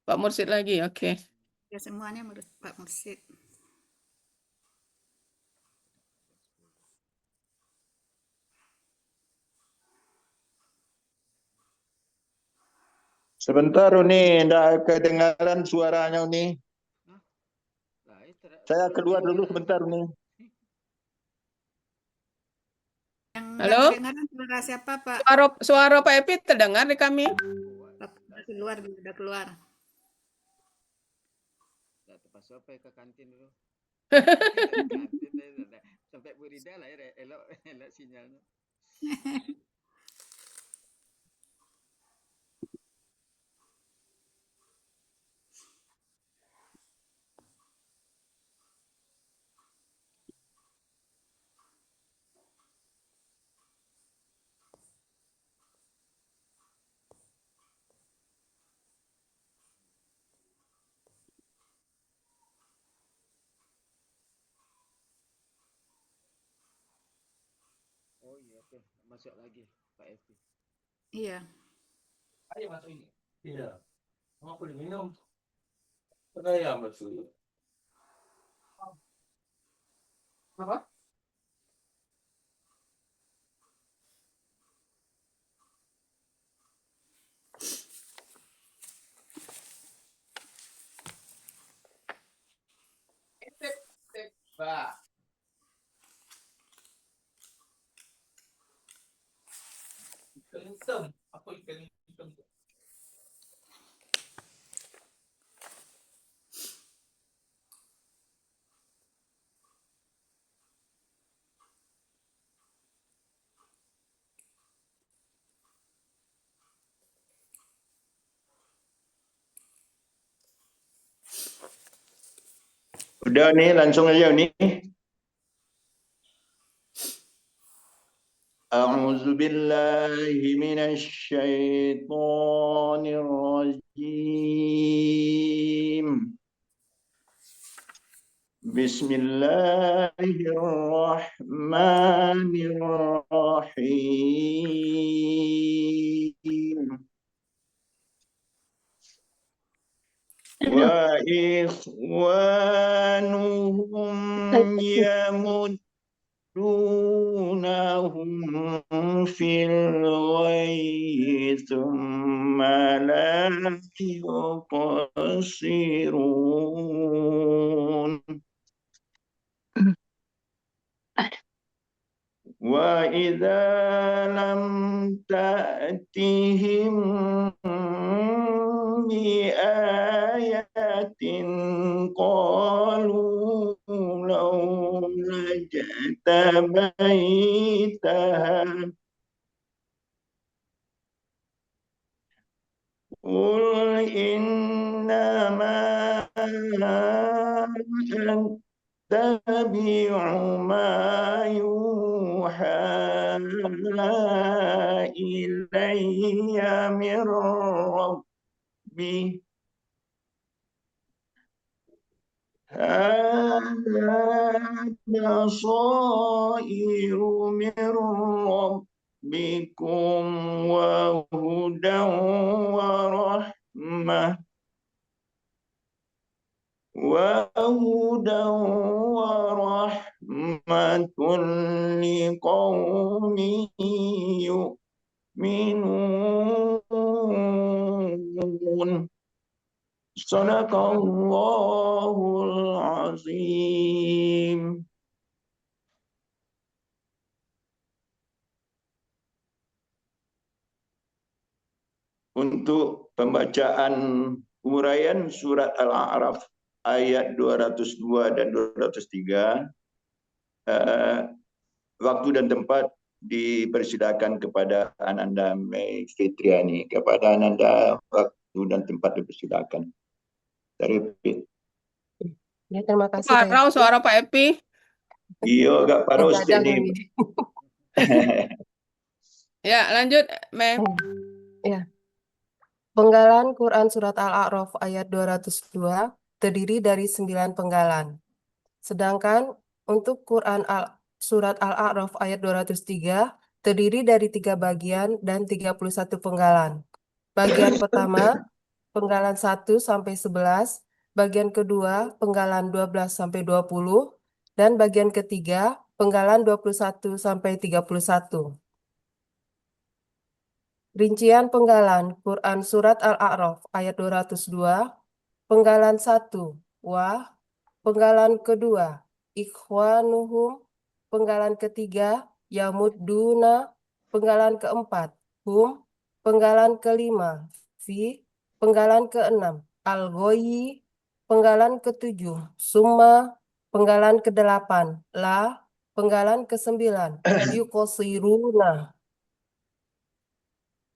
Pak Mursid lagi, oke. Ya semuanya menurut Pak Mursid. Sebentar Uni, tidak kedengaran suaranya Uni. Saya keluar dulu sebentar Uni. Yang nggak Halo? kedengaran suara siapa Pak? Suara Pak Epi terdengar di kami. Udah keluar. Pas sampai ke kantin dulu. Kantin deh, sampai Bu Rida lah ya, elok sinyalnya. Oh iya tuh, masuk lagi Pak Epi. Iya. Ayo masuk ini. Iya. Mau aku diminum. Saya masuk. Apa? Pak. Kenceng. Aku ikan kenceng. Udah nih, langsung aja nih. أعوذ بالله من الشيطان الرجيم بسم الله الرحمن الرحيم وإخوانهم يمدونهم في الغي ثم لا يقصرون وإذا لم تأتهم بآية قالوا لولا اجتبيتها قل إنما أتبع ما يوحى إلي من ربي هذا بصائر من ربكم وهدى ورحمة لقوم يؤمنون Sadaqallahul Azim. Untuk pembacaan uraian surat Al-A'raf ayat 202 dan 203, waktu dan tempat dipersilakan kepada Ananda Mei Fitriani. Kepada Ananda, waktu dan tempat dipersilakan. Dari Ya, terima kasih. Parau suara Pak Epi. Iya, Kak Parau ini. Ya, lanjut, Mei. Ya. Penggalan Quran Surat Al-A'raf ayat 202 terdiri dari 9 penggalan. Sedangkan untuk Quran Surat Al-A'raf ayat 203 terdiri dari 3 bagian dan 31 penggalan. Bagian pertama penggalan 1 sampai 11, bagian kedua penggalan 12 sampai 20, dan bagian ketiga penggalan 21 sampai 31. Rincian penggalan Quran Surat Al-A'raf ayat 202, penggalan 1, Wah, penggalan kedua, Ikhwanuhum, penggalan ketiga, Yamudduna, penggalan keempat, Hum, penggalan kelima, Fi, penggalan keenam, Al-Ghayyi, penggalan ketujuh, Summa, penggalan kedelapan, La, penggalan kesembilan, Yuqsiruna.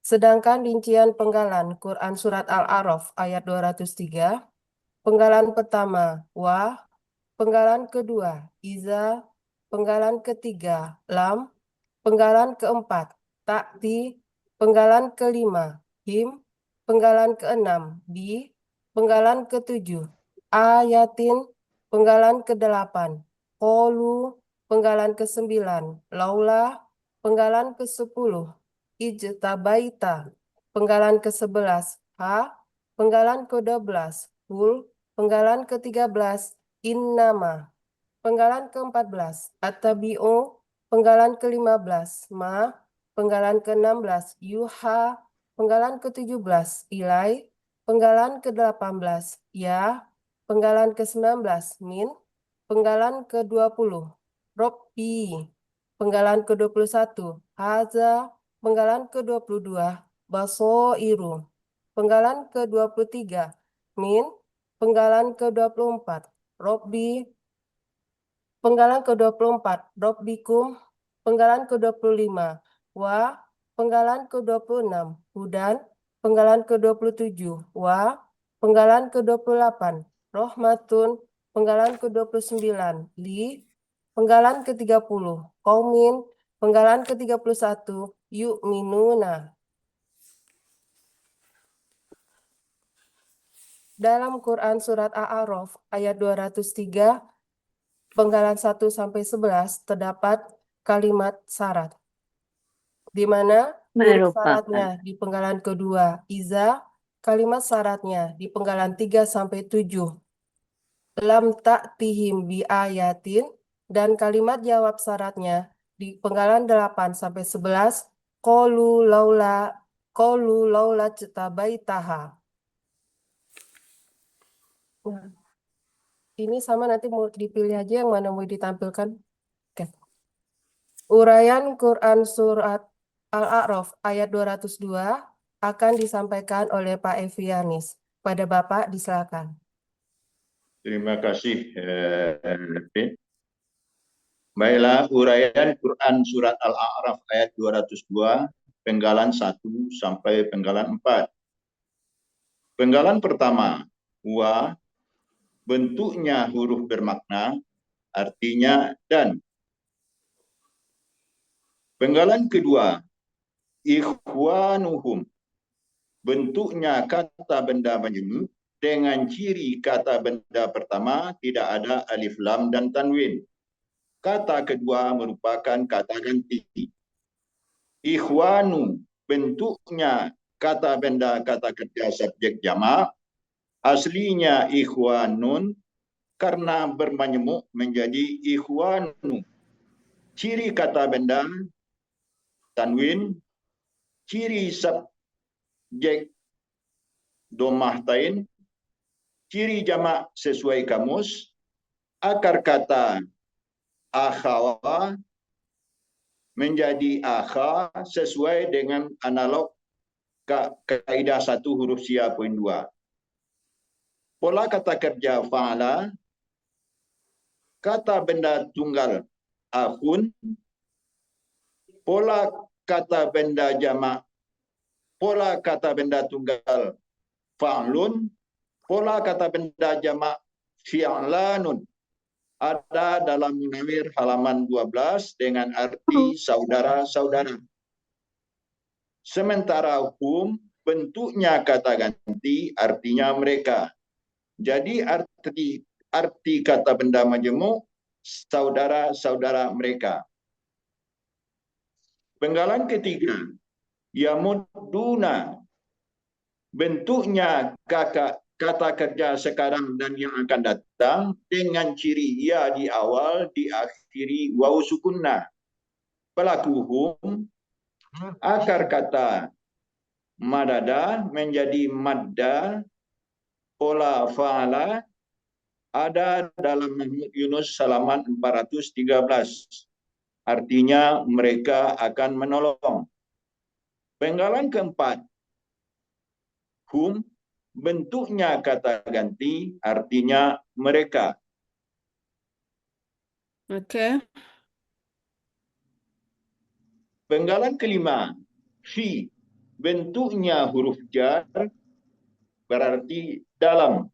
Sedangkan rincian penggalan Quran Surat Al-A'raf ayat 203, penggalan pertama, Wah, penggalan kedua, Iza, penggalan ketiga, Lam, penggalan keempat, Ta'ti, penggalan kelima, Him, penggalan keenam, Bi, penggalan ketujuh, Ayatin, penggalan kedelapan, Qolu, penggalan kesembilan, Laula, penggalan ke-10, Ijtabaita, penggalan ke-11, Ha, penggalan ke-12, Hul, penggalan ke-13, Innama, penggalan ke-14, At-Tabi'u, penggalan ke-15, Ma, penggalan ke-16, Yuha, penggalan ke-17, Ilai, penggalan ke-18, Ya, penggalan ke-19, Min, penggalan ke-20, Robbi, penggalan ke-21, Haza, penggalan ke-22, Basoiru, penggalan ke-23, Min, penggalan ke-24, Robbi, penggalan ke-24, Robbikum, penggalan ke-25, Wa, penggalan ke-26, Hudan, penggalan ke-27, Wa, penggalan ke-28, Rohmatun, penggalan ke-29, Li, penggalan ke-30, Qaumin, penggalan ke-31, Yu'minuna. Dalam Quran Surat Al-A'raf ayat 203, penggalan 1 sampai 11 terdapat kalimat syarat, di mana huruf syaratnya di penggalan kedua Iza, kalimat syaratnya di penggalan 3 sampai 7 Lam ta'tihim bi ayatin, dan kalimat jawab syaratnya di penggalan 8 sampai 11 qalu laula cetabaitaha. Nah, ini sama, nanti mau dipilih aja yang mana mau ditampilkan. Oke. Uraian Quran Surat Al-A'raf ayat 202 akan disampaikan oleh Pak Evianis. Pada Bapak disilakan. Terima kasih, Pin. Baiklah, uraian Quran Surat Al-A'raf ayat 202, penggalan 1 sampai penggalan 4. Penggalan pertama, Wa, bentuknya huruf bermakna, artinya dan. Penggalan kedua, Ikhwanuhum, bentuknya kata benda majemuk dengan ciri kata benda pertama tidak ada alif lam dan tanwin. Kata kedua merupakan kata ganti. Ikhwanu, bentuknya kata benda kata kerja subjek jamak, aslinya ikhwanun, karena bermajemuk menjadi ikhwanu. Ciri kata benda tanwin, ciri subjek domah tain, ciri jamak sesuai kamus, akar kata akhawa menjadi akha sesuai dengan analog kaidah 1 huruf sia poin 2. Pola kata kerja fa'ala, kata benda tunggal akhun, pola kata benda jamak, pola kata benda tunggal fa'lun, pola kata benda jamak fi'lanun. Ada dalam Munawir halaman 12 dengan arti saudara-saudara. Sementara hum bentuknya kata ganti, artinya mereka. Jadi arti kata benda majemuk saudara-saudara mereka. Penggalan ketiga, yamudduna, bentuknya kata kerja sekarang dan yang akan datang dengan ciri ya di awal, diakhiri waw sukunna. Pelaku hum, akar kata madada menjadi madda, pola fa'ala ada dalam Muhammad Yunus halaman 413. Artinya mereka akan menolong. Penggalan keempat, hum, bentuknya kata ganti, artinya mereka. Oke. Penggalan kelima, fi, bentuknya huruf jar, berarti dalam.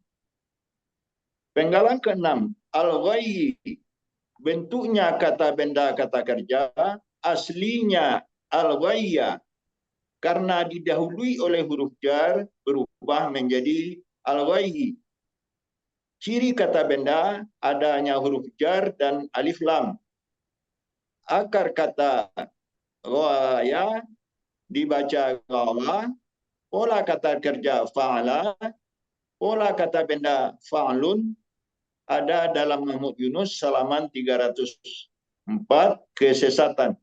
Penggalan keenam, al-ghayyi, bentuknya kata benda kata kerja, aslinya al-ghayya, karena didahului oleh huruf jar, berubah menjadi al-ghayyi. Ciri kata benda adanya huruf jar dan alif lam. Akar kata ghaya dibaca ghawa, pola kata kerja fa'ala, pola kata benda fa'lun ada dalam Muhammad Yunus halaman 304, kesesatan.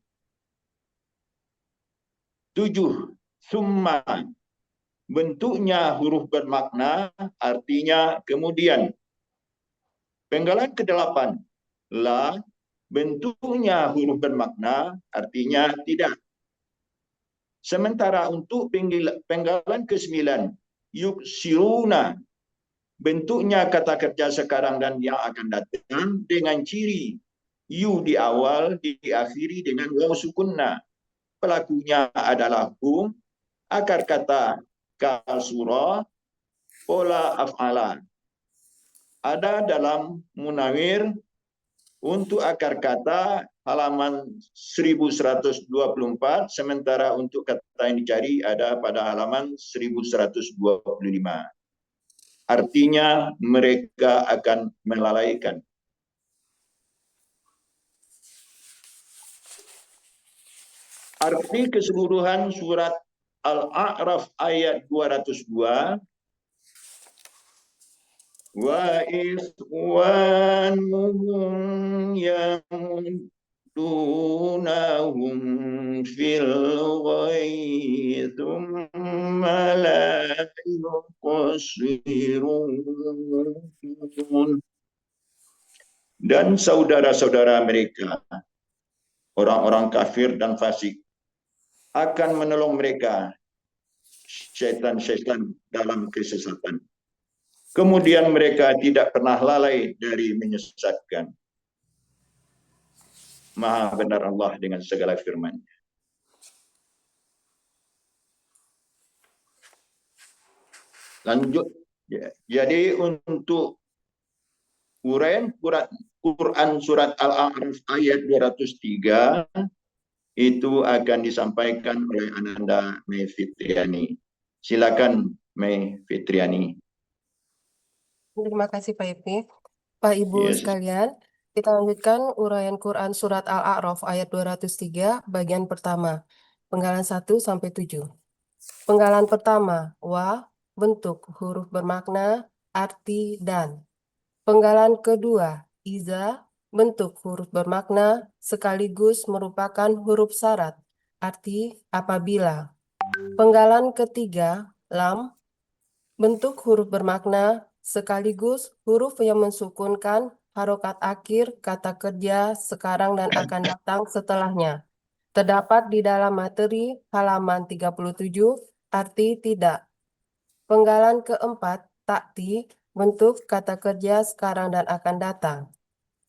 7. Summa, bentuknya huruf bermakna, artinya kemudian. Penggalan ke-8, la, bentuknya huruf bermakna, artinya tidak. Sementara untuk penggalan ke-9, yuksiruna, bentuknya kata kerja sekarang dan yang akan datang dengan ciri yu di awal, diakhiri dengan waw sukunna. Pelakunya adalah hum, akar kata kasura, pola af'ala. Ada dalam Munawir untuk akar kata halaman 1124, sementara untuk kata yang dicari ada pada halaman 1125. Artinya mereka akan melalaikan. Arti keseluruhan surat Al-A'raf ayat 202, wa ikhwanuhum yamudunahum fil ghayyi thumma la yuqsirun. Dan saudara-saudara mereka, orang-orang kafir dan fasik, akan menolong mereka, syaitan-syaitan dalam kesesatan. Kemudian mereka tidak pernah lalai dari menyesatkan. Maha benar Allah dengan segala firman-Nya. Lanjut. Jadi untuk uraian Quran surat Al-A'raf ayat 203 itu akan disampaikan oleh Ananda Mei Fitriani. Silakan Mei Fitriani. Terima kasih Pak Epi. Pak Ibu Yes. sekalian, kita lanjutkan uraian Quran Surat Al-A'raf ayat 203 bagian pertama, penggalan 1 sampai 7. Penggalan pertama, wa, bentuk, huruf bermakna, arti, dan. Penggalan kedua, iza, bentuk, huruf bermakna, sekaligus merupakan huruf syarat, arti apabila. Penggalan ketiga, lam, bentuk huruf bermakna, sekaligus huruf yang mensukunkan harokat akhir kata kerja sekarang dan akan datang setelahnya. Terdapat di dalam materi halaman 37, arti tidak. Penggalan keempat, takti, bentuk kata kerja sekarang dan akan datang.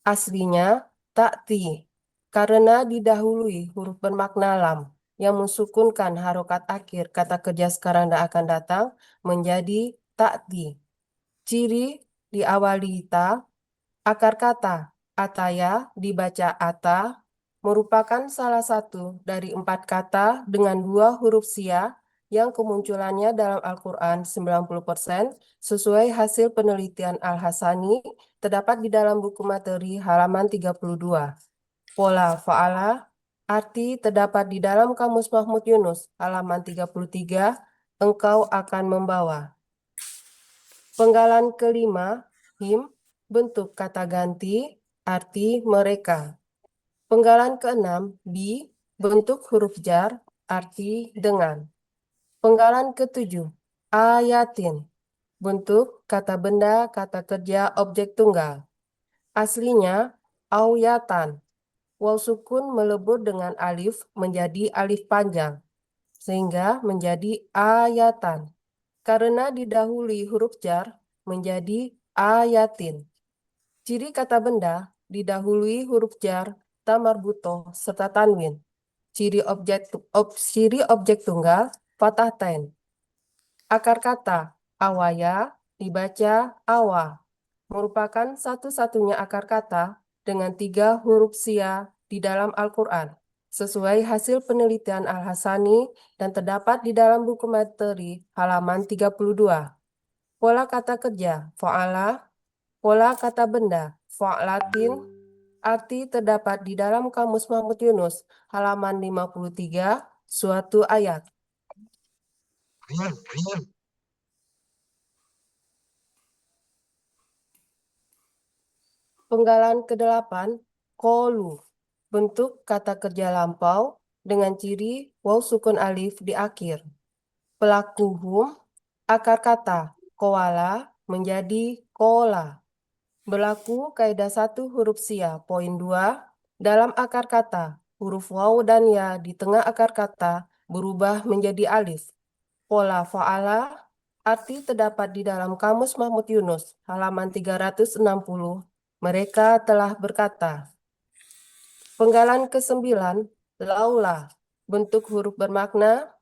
Aslinya, takti, karena didahului huruf bermakna lam, yang mensukunkan harokat akhir kata kerja sekarang dan akan datang, menjadi takti. Ciri diawali ta, akar kata ataya dibaca ata, merupakan salah satu dari 4 kata dengan 2 huruf sia yang kemunculannya dalam Al-Quran 90% sesuai hasil penelitian Al-Hasani terdapat di dalam buku materi halaman 32. Pola fa'ala, arti terdapat di dalam Kamus Mahmud Yunus halaman 33, engkau akan membawa. Penggalan kelima, him, bentuk kata ganti, arti mereka. Penggalan keenam, bi, bentuk huruf jar, arti dengan. Penggalan ketujuh, ayatin, bentuk kata benda, kata kerja, objek tunggal. Aslinya, auyatan. Waw sukun melebur dengan alif menjadi alif panjang, sehingga menjadi ayatan. Karena didahului huruf jar, menjadi ayatin. Ciri kata benda didahului huruf jar, ta marbutoh, serta tanwin. Ciri objek tunggal, fathah tain. Akar kata, awaya, dibaca awa, merupakan satu-satunya akar kata dengan 3 huruf sia di dalam Al-Quran, sesuai hasil penelitian Al-Hasani dan terdapat di dalam buku materi halaman 32. Pola kata kerja, fa'ala, pola kata benda, fa'latin, arti terdapat di dalam Kamus Mahmud Yunus, halaman 53, suatu ayat. Penggalan ke-8, kolu, bentuk kata kerja lampau dengan ciri waw sukun alif di akhir. Pelakuhum, akar kata koala menjadi kola. Berlaku kaidah 1 huruf sia, poin 2, dalam akar kata, huruf waw dan ya di tengah akar kata berubah menjadi alif. Pola fa'ala, arti terdapat di dalam Kamus Mahmud Yunus, halaman 360. Mereka telah berkata. Penggalan ke-9, laula, bentuk huruf bermakna,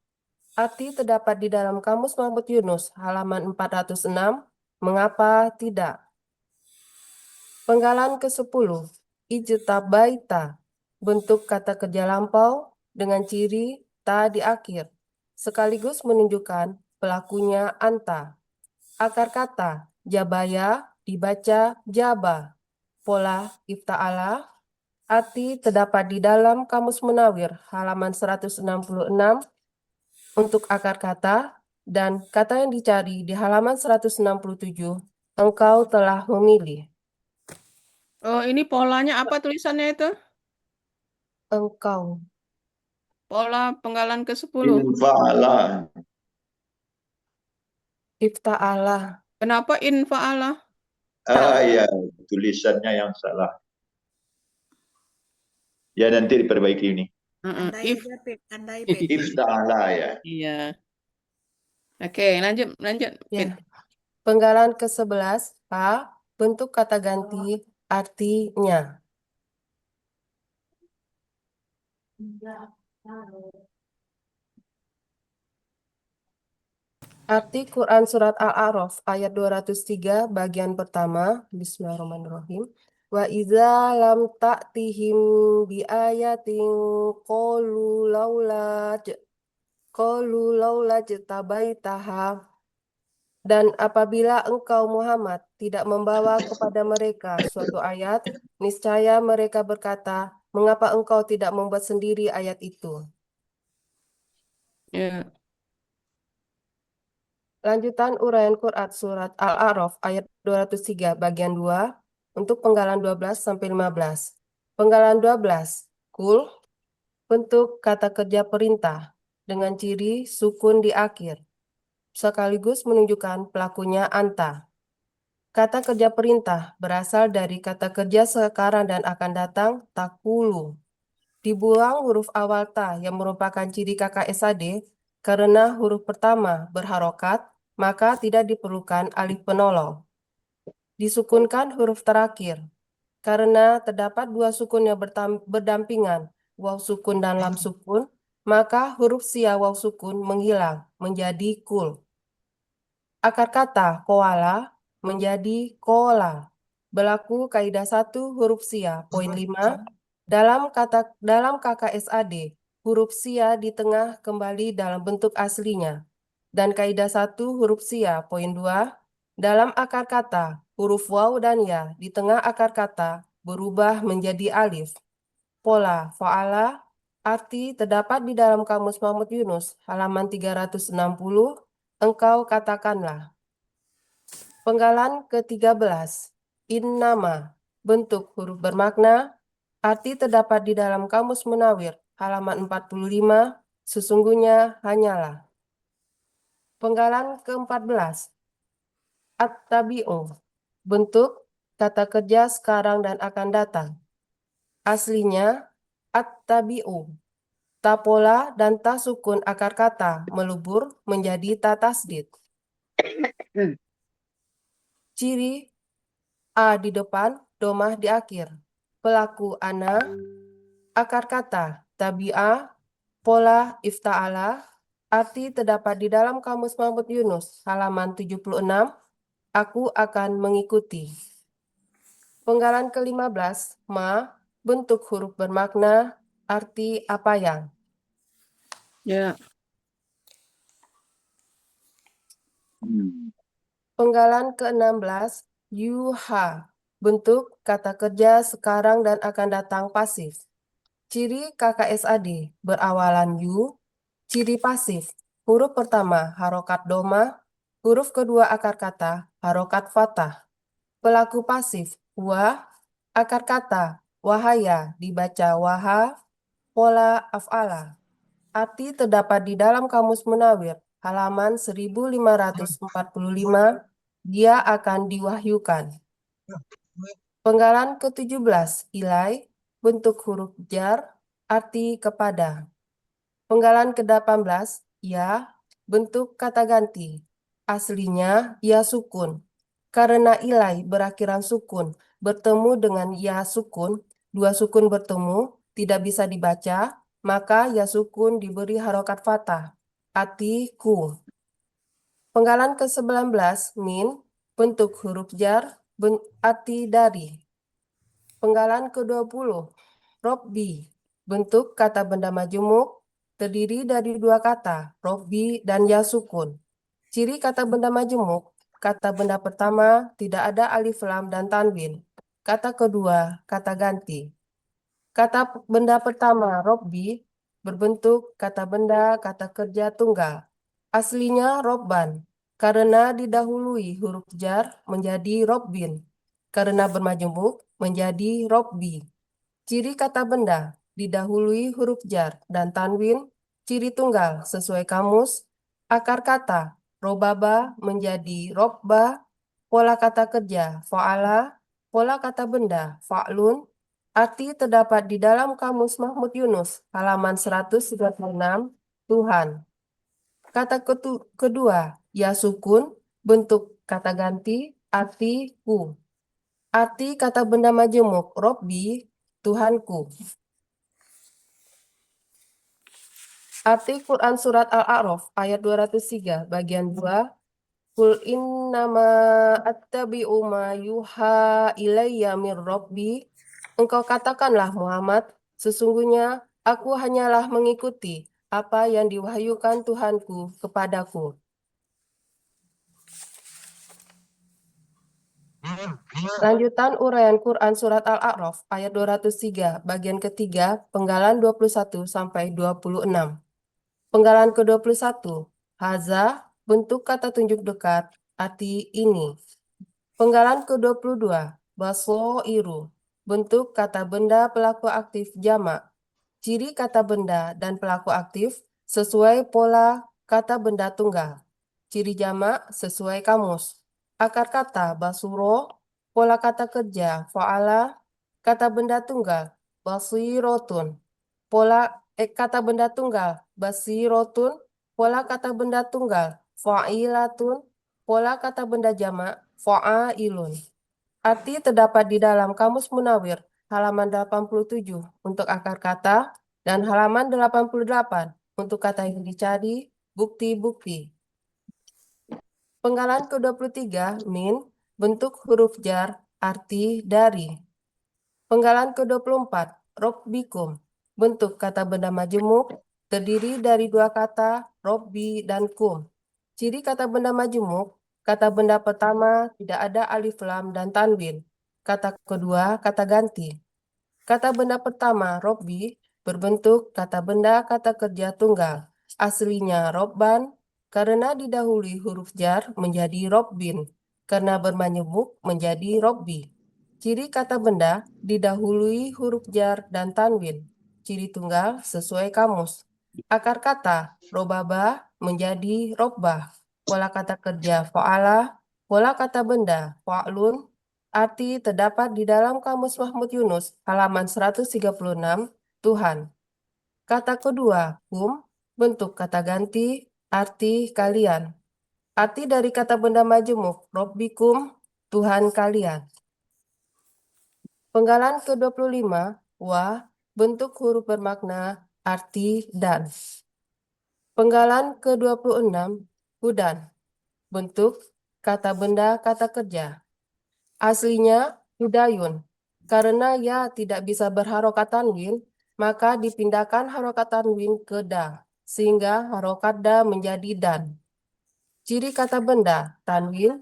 arti terdapat di dalam Kamus Mahmud Yunus, halaman 406, mengapa tidak. Penggalan ke-10, ijtabaita, bentuk kata kerja lampau dengan ciri ta di akhir, sekaligus menunjukkan pelakunya anta. Akar kata jabaya dibaca jaba. Pola ifta'ala, arti terdapat di dalam Kamus Munawir halaman 166 untuk akar kata, dan kata yang dicari di halaman 167, engkau telah memilih. Oh, ini polanya apa tulisannya itu? Engkau. Pola penggalan ke-10. Infa'ala. Ifta'ala. Kenapa infa'ala? Ya, tulisannya yang salah. Ya, nanti diperbaiki ini. Tandai If. aja, Pip. Tandai, Pip. Ifta'ala ya. Iya. Oke, lanjut, Pit. Ya. Penggalan ke-11, A, bentuk kata ganti, artinya. Arti Quran Surat Al-A'raf ayat 203 bagian pertama. Bismillahirrahmanirrahim. Wa idza lam ta'tihim bi ayatin qalu laula jtabaitaha. Dan apabila engkau Muhammad tidak membawa kepada mereka suatu ayat, niscaya mereka berkata, mengapa engkau tidak membuat sendiri ayat itu? Ya. Lanjutan uraian Quran Surat Al-A'raf ayat 203 bagian 2 untuk penggalan 12-15. Penggalan 12, kul, bentuk kata kerja perintah dengan ciri sukun di akhir, sekaligus menunjukkan pelakunya anta. Kata kerja perintah berasal dari kata kerja sekarang dan akan datang takulu. Dibuang huruf awal ta yang merupakan ciri KKSAD karena huruf pertama berharokat, maka tidak diperlukan alif penolong. Disukunkan huruf terakhir. Karena terdapat 2 sukun yang berdampingan, waw sukun dan lam sukun, maka huruf sia waw sukun menghilang menjadi kul. Akar kata koala menjadi kola. Berlaku kaidah 1 huruf sia, poin 5. Dalam KKSAD, huruf sia di tengah kembali dalam bentuk aslinya. Dan kaidah 1 huruf sia, poin 2. Dalam akar kata, huruf waw dan ya di tengah akar kata berubah menjadi alif. Pola fa'ala, arti terdapat di dalam Kamus Mahmud Yunus, halaman 360, engkau katakanlah. Penggalan ke-13. Innama, bentuk huruf bermakna, arti terdapat di dalam Kamus Munawir, halaman 45, sesungguhnya hanyalah. Penggalan ke-14. At-tabi'u, bentuk kata kerja sekarang dan akan datang. Aslinya, at-tabi'u. Ta pola dan ta sukun akar kata melubur menjadi ta tasdid. Ciri a di depan, domah di akhir. Pelaku ana, akar kata tabi'ah, pola ifta'ala, arti terdapat di dalam Kamus Mahmud Yunus, halaman 76, aku akan mengikuti. Penggalan ke-15, ma, bentuk huruf bermakna, arti apa yang. Ya. Penggalan ke-16, yuha, bentuk kata kerja sekarang dan akan datang pasif. Ciri KKSAD berawalan yu, ciri pasif. Huruf pertama harokat doma, huruf kedua akar kata harokat fathah. Pelaku pasif wa, akar kata wahaya dibaca waha, pola af'ala. Arti terdapat di dalam Kamus Munawir, halaman 1545, dia akan diwahyukan. Penggalan ke-17, ilai, bentuk huruf jar, arti kepada. Penggalan ke-18, ya, bentuk kata ganti. Aslinya ya sukun. Karena ilai berakhiran sukun bertemu dengan ya sukun, dua sukun bertemu, tidak bisa dibaca, maka ya sukun diberi harokat fathah. Arti ku. Penggalan ke-19, min, bentuk huruf jar, arti dari. Penggalan ke-20, robbi, bentuk kata benda majemuk, terdiri dari dua kata, robbi dan ya sukun. Ciri kata benda majemuk, kata benda pertama tidak ada alif lam dan tanwin. Kata kedua, kata ganti. Kata benda pertama, robbi, berbentuk kata benda kata kerja tunggal. Aslinya robban, karena didahului huruf jar menjadi robbin. Karena bermajemuk menjadi robbi. Ciri kata benda didahului huruf jar dan tanwin, ciri tunggal sesuai kamus. Akar kata robaba menjadi robba, pola kata kerja fa'ala, pola kata benda fa'lun. Arti terdapat di dalam Kamus Mahmud Yunus, halaman 136, Tuhan. Kata kedua, ya sukun, bentuk kata ganti, arti ku. Arti kata benda majemuk, robbi, Tuhanku. Arti Quran Surat Al-A'raf, ayat 203, bagian 2. Qul innama attabi'u ma yuha ilayya mir rabbi. Engkau katakanlah Muhammad, sesungguhnya aku hanyalah mengikuti apa yang diwahyukan Tuhanku kepadaku. Lanjutan uraian Quran Surat Al-A'raf ayat 203, bagian ketiga, penggalan 21 sampai 26. Penggalan ke-21, haza, bentuk kata tunjuk dekat, arti ini. Penggalan ke-22, basoiru, bentuk kata benda pelaku aktif jamak. Ciri kata benda dan pelaku aktif sesuai pola kata benda tunggal. Ciri jamak sesuai kamus. Akar kata basuro, pola kata kerja fa'ala, kata benda tunggal basirotun. Kata benda tunggal basirotun, pola kata benda tunggal fa'ilatun, pola kata benda jamak fa'ailun. Arti terdapat di dalam Kamus Munawir, halaman 87 untuk akar kata, dan halaman 88 untuk kata yang dicari, bukti-bukti. Penggalan ke-23, min, bentuk huruf jar, arti dari. Penggalan ke-24, robbikum, bentuk kata benda majemuk, terdiri dari dua kata, robbi dan kum. Ciri kata benda majemuk, kata benda pertama tidak ada alif lam dan tanwin. Kata kedua, kata ganti. Kata benda pertama, robbi, berbentuk kata benda kata kerja tunggal. Aslinya robban, Karena didahului huruf jar menjadi robbin. Karena bermajemuk menjadi robbi. Ciri kata benda didahului huruf jar dan tanwin. Ciri tunggal sesuai kamus. Akar kata robaba menjadi robbah. Pola kata kerja fa'ala. Pola kata benda fa'lun. Arti terdapat di dalam Kamus Mahmud Yunus halaman 136, Tuhan. Kata kedua, bentuk kata ganti, arti kalian. Arti dari kata benda majemuk, Robbikum, Tuhan kalian. Penggalan ke-25, bentuk huruf bermakna, arti dan. Penggalan ke-26, hudan, bentuk kata benda kata kerja. Aslinya hudayun. Karena ya tidak bisa berharokat tanwin, maka dipindahkan harokat tanwin ke da, sehingga harokat da menjadi dan. Ciri kata benda, tanwin.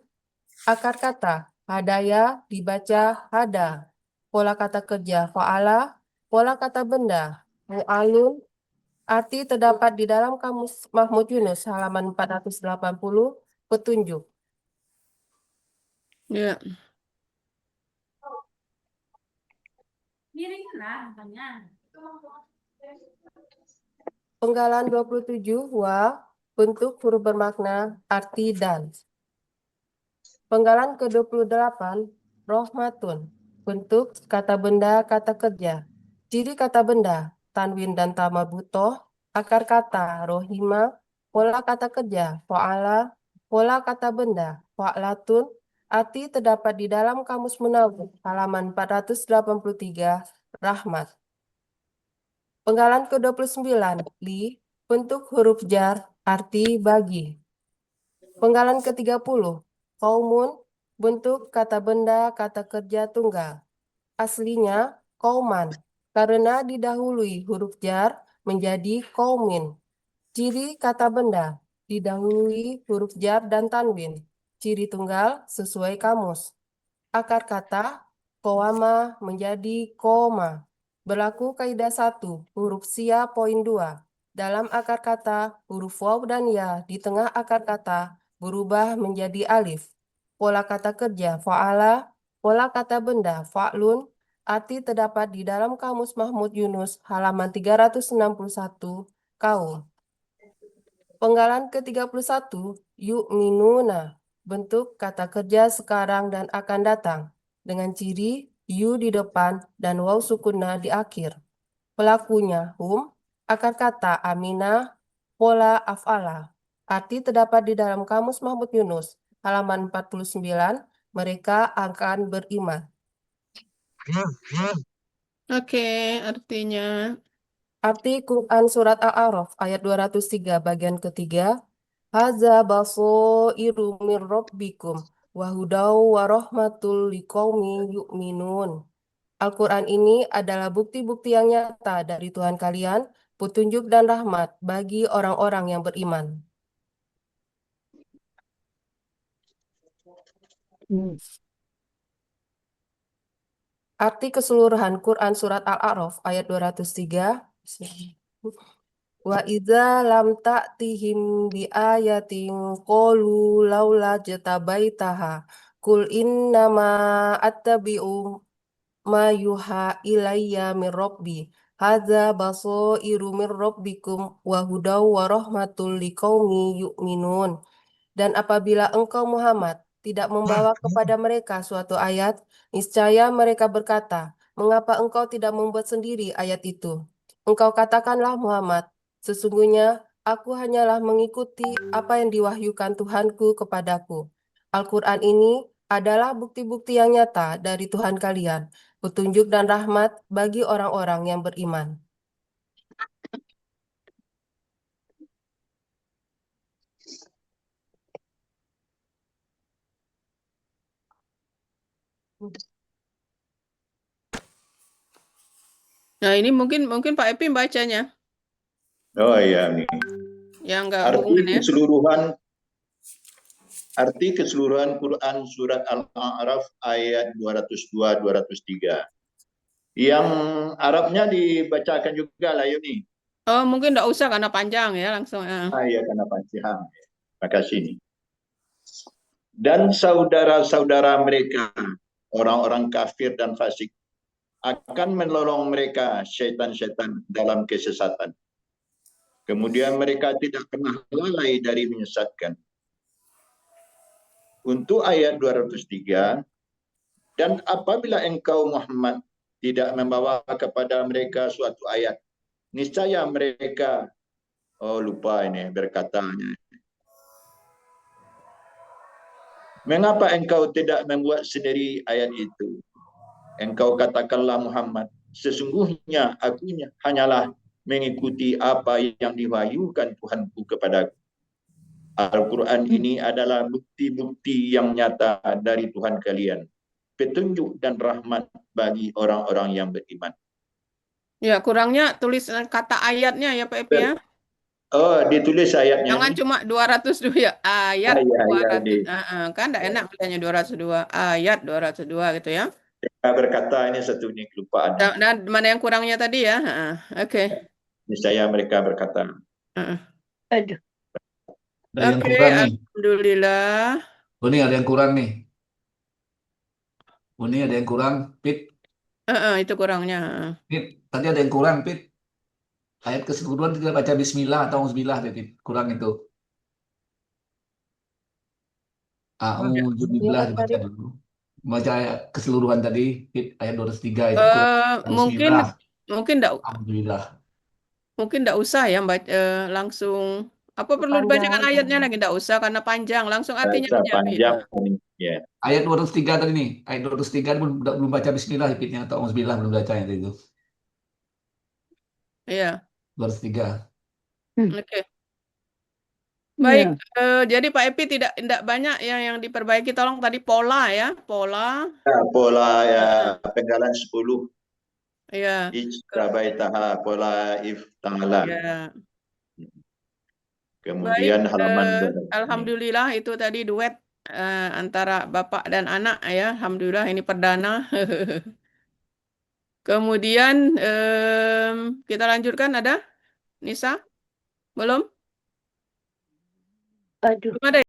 Akar kata, hadaya dibaca hada. Pola kata kerja, fa'ala. Pola kata benda, mu'alun. Arti terdapat di dalam Kamus Mahmud Yunus halaman 480, petunjuk. Ya. Penggalan 27, bentuk huruf bermakna, arti dan. Penggalan ke-28, rohmatun, bentuk kata benda kata kerja. Ciri kata benda, tanwin dan ta marbutoh. Akar kata, rohima. Pola kata kerja, fa'ala. Pola kata benda, fa'latun. Arti terdapat di dalam Kamus Munawwir halaman 483, rahmat. Penggalan ke-29, bentuk huruf jar, arti bagi. Penggalan ke-30, qaumun, bentuk kata benda kata kerja tunggal. Aslinya qauman, karena didahului huruf jar menjadi qaumin. Ciri kata benda, didahului huruf jar dan tanwin. Ciri tunggal sesuai kamus. Akar kata, qawama menjadi koma. Berlaku kaidah 1, huruf sia poin 2. Dalam akar kata, huruf waw dan ya di tengah akar kata berubah menjadi alif. Pola kata kerja fa'ala, pola kata benda fa'lun. Arti terdapat di dalam Kamus Mahmud Yunus halaman 361, kaum. Penggalan ke-31, yu'minuna, bentuk kata kerja sekarang dan akan datang, dengan ciri yu di depan dan waw sukunna di akhir. Pelakunya akar kata aminah, pola af'ala. Arti terdapat di dalam Kamus Mahmud Yunus, halaman 49, mereka akan beriman. Oke, artinya. Arti Quran Surat Al-A'raf ayat 203 bagian ketiga. Haza basairu min rabbikum wa hudaw wa rahmatul liqaumin yu'minun. Al-Quran ini adalah bukti-bukti yang nyata dari Tuhan kalian, petunjuk dan rahmat bagi orang-orang yang beriman. Arti keseluruhan Quran Surat Al-A'raf ayat 203. Wa idza lam ta'tihim bi ayatin qalu laula jatabaitaha qul innama attabi'u ma yuha ilayya min rabbi hadza basairu min rabbikum wa hudaw wa rahmatul liqaumi yu'minun. Dan apabila engkau Muhammad tidak membawa kepada mereka suatu ayat, niscaya mereka berkata, mengapa engkau tidak membuat sendiri ayat itu? Engkau katakanlah Muhammad, sesungguhnya aku hanyalah mengikuti apa yang diwahyukan Tuhanku kepadaku. Al-Quran ini adalah bukti-bukti yang nyata dari Tuhan kalian, petunjuk dan rahmat bagi orang-orang yang beriman. Nah, ini mungkin Pak Epim bacanya. Oh iya nih. Yang enggak hubungan ya. Arti keseluruhan Quran Surat Al-A'raf ayat 202-203. Yang Arabnya dibacakan juga lah Yuni. Oh, mungkin enggak usah karena panjang ya, langsung ya. Iya, karena panjang. Terima kasih. Dan saudara-saudara mereka, orang-orang kafir dan fasik, akan menolong mereka syaitan-syaitan dalam kesesatan. Kemudian mereka tidak pernah lalai dari menyesatkan. Untuk ayat 203, dan apabila engkau Muhammad tidak membawa kepada mereka suatu ayat, niscaya mereka, lupa ini berkatanya. Mengapa engkau tidak membuat sendiri ayat itu? Engkau katakanlah Muhammad, sesungguhnya aku hanyalah mengikuti apa yang diwahyukan Tuhanku kepadaku. Al-Quran ini adalah bukti-bukti yang nyata dari Tuhan kalian. Petunjuk dan rahmat bagi orang-orang yang beriman. Ya, kurangnya tulis kata ayatnya ya Pak Epi ya. Oh, ditulis ayatnya. Jangan cuma 202 ya, ayat Ya, 200. Kan enggak enak bacanya 202, ayat 202 gitu ya. Saya berkata ini satu ini kelupaan. Dan mana yang kurangnya tadi ya? Oke. Ini saya mereka berkata. Aduh. Ada yang Oke, kurang nih. alhamdulillah. Oh, ini ada yang kurang nih. Oh, ini ada yang kurang, Pit. Itu kurangnya. Pit, tadi ada yang kurang, Pit. Ayat keseluruhan kita baca bismillah atau bismillah, Pit. Kurang itu. A'udzubillah dibaca dulu. Baca ayat keseluruhan tadi, Pit, ayat 203 itu kurang. Mungkin Alhamdulillah. enggak usah ya langsung apa perlu dibacakan ayatnya lagi enggak usah karena panjang, langsung artinya aja. Panjang. Ya. Ayat 203 tadi nih. Ayat 203 belum baca bismillah, Pitnya atau bismillah belum baca yang itu. Iya. 203. Oke. Baik, jadi Pak Epi tidak banyak yang diperbaiki. Tolong tadi pola ya, pola. Pola ya penggalan 10. Iya. Ijtabaitaha pola iftala. Ya. Kemudian Baik, halaman alhamdulillah itu tadi duet antara bapak dan anak ya. Alhamdulillah ini perdana. Kemudian kita lanjutkan, ada Nisa? Belum? Belum ada.